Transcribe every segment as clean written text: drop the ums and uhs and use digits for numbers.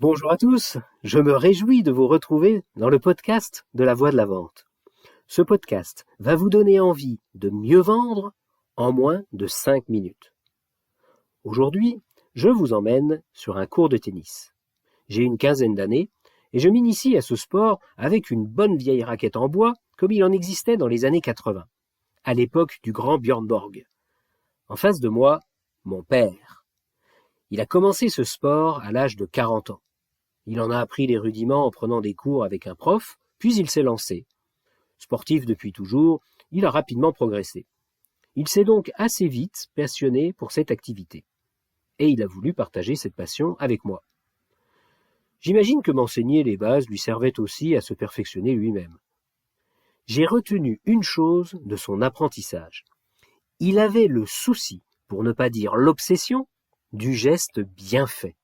Bonjour à tous, je me réjouis de vous retrouver dans le podcast de la Voix de la Vente. Ce podcast va vous donner envie de mieux vendre en moins de 5 minutes. Aujourd'hui, je vous emmène sur un cours de tennis. J'ai une quinzaine d'années et je m'initie à ce sport avec une bonne vieille raquette en bois comme il en existait dans les années 80, à l'époque du grand Björn Borg. En face de moi, mon père. Il a commencé ce sport à l'âge de 40 ans. Il en a appris les rudiments en prenant des cours avec un prof, puis il s'est lancé. Sportif depuis toujours, il a rapidement progressé. Il s'est donc assez vite passionné pour cette activité. Et il a voulu partager cette passion avec moi. J'imagine que m'enseigner les bases lui servait aussi à se perfectionner lui-même. J'ai retenu une chose de son apprentissage. Il avait le souci, pour ne pas dire l'obsession, du geste bien fait.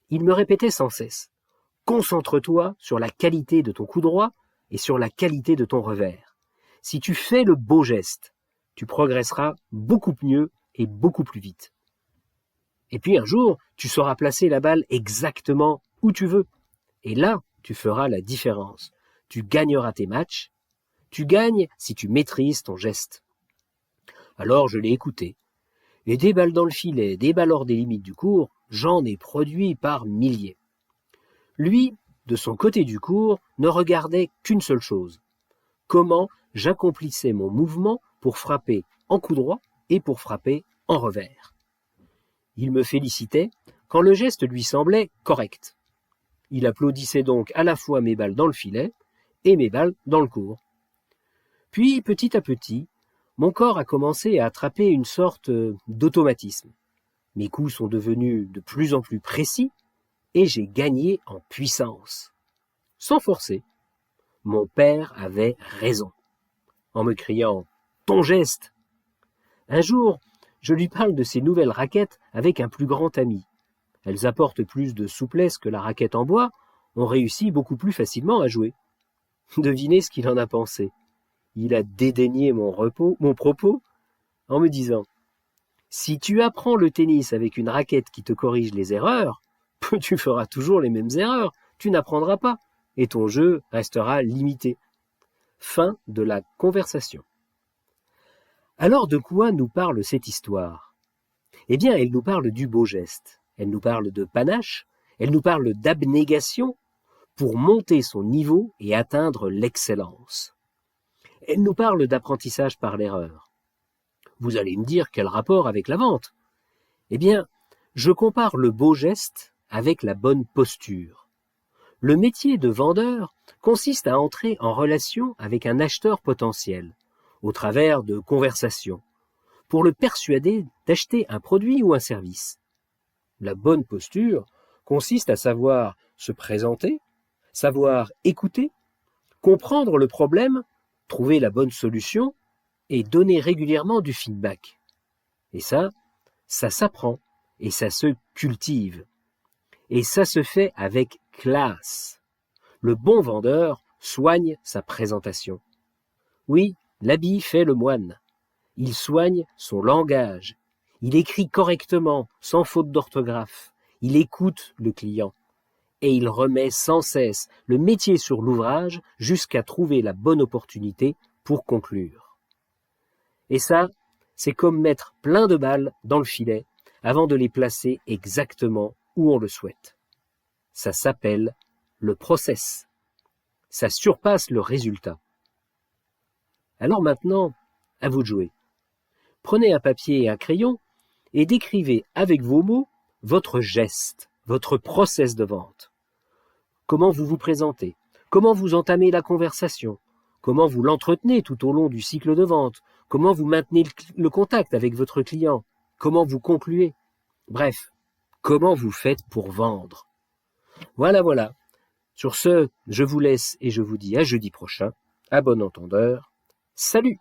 Il me répétait sans cesse « Concentre-toi sur la qualité de ton coup droit et sur la qualité de ton revers. Si tu fais le beau geste, tu progresseras beaucoup mieux et beaucoup plus vite. Et puis un jour, tu sauras placer la balle exactement où tu veux. Et là, tu feras la différence. Tu gagneras tes matchs. Tu gagnes si tu maîtrises ton geste. » Alors je l'ai écouté. Et des balles dans le filet, des balles hors des limites du cours, j'en ai produit par milliers. Lui, de son côté du cours, ne regardait qu'une seule chose. Comment j'accomplissais mon mouvement pour frapper en coup droit et pour frapper en revers. Il me félicitait quand le geste lui semblait correct. Il applaudissait donc à la fois mes balles dans le filet et mes balles dans le cours. Puis, petit à petit, mon corps a commencé à attraper une sorte d'automatisme. Mes coups sont devenus de plus en plus précis et j'ai gagné en puissance. Sans forcer, mon père avait raison. En me criant « Ton geste !» Un jour, je lui parle de ces nouvelles raquettes avec un plus grand ami. Elles apportent plus de souplesse que la raquette en bois, on réussit beaucoup plus facilement à jouer. Devinez ce qu'il en a pensé. Il a dédaigné mon propos en me disant « Si tu apprends le tennis avec une raquette qui te corrige les erreurs, tu feras toujours les mêmes erreurs, tu n'apprendras pas, et ton jeu restera limité. » Fin de la conversation. Alors de quoi nous parle cette histoire? Eh bien, elle nous parle du beau geste, elle nous parle de panache, elle nous parle d'abnégation pour monter son niveau et atteindre l'excellence. Elle nous parle d'apprentissage par l'erreur. Vous allez me dire quel rapport avec la vente? Eh bien, je compare le beau geste avec la bonne posture. Le métier de vendeur consiste à entrer en relation avec un acheteur potentiel, au travers de conversations, pour le persuader d'acheter un produit ou un service. La bonne posture consiste à savoir se présenter, savoir écouter, comprendre le problème, trouver la bonne solution et donner régulièrement du feedback. Et ça s'apprend et ça se cultive. Et ça se fait avec classe. Le bon vendeur soigne sa présentation. Oui, l'habit fait le moine. Il soigne son langage. Il écrit correctement, sans faute d'orthographe. Il écoute le client. Et il remet sans cesse le métier sur l'ouvrage jusqu'à trouver la bonne opportunité pour conclure. Et ça, c'est comme mettre plein de balles dans le filet avant de les placer exactement où on le souhaite. Ça s'appelle le process. Ça surpasse le résultat. Alors maintenant, à vous de jouer. Prenez un papier et un crayon et décrivez avec vos mots votre geste, votre process de vente. Comment vous vous présentez? Comment vous entamez la conversation? Comment vous l'entretenez tout au long du cycle de vente? Comment vous maintenez le contact avec votre client? Comment vous concluez? Bref, comment vous faites pour vendre? Voilà. Sur ce, je vous laisse et je vous dis à jeudi prochain. À bon entendeur. Salut!